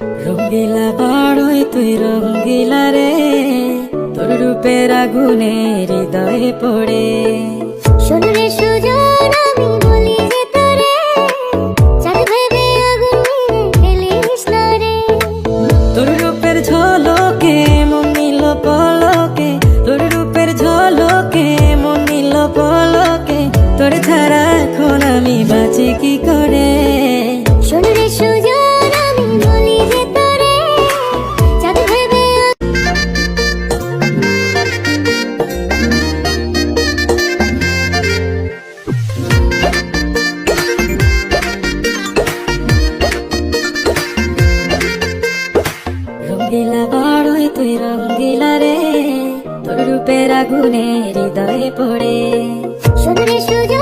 রঙ্গিলা বাড়ই তুই রঙ্গিলা রে, তোর রূপের আগুনে হৃদয়ে পড়ে। শোন রে সুজন আমি বলি যে তোরে, চাঁদ ভেবে আগুন নিয়ে ফেলিস না রে। তোর রূপের ঝলকে মন নিল পলকে, তোর রূপের ঝলকে মন নিল পলকে, তোর ছাড়া এখন আমি বাঁচি কি করে। শোন রে সুজন আমি বলি যে তোরে, চাঁদ ভেবে রঙ্গিলা বাড়ই তুই রঙ্গিলা রে, তোর রূপের আগুনে হৃদয়ে পড়ে। শোন রে সুজন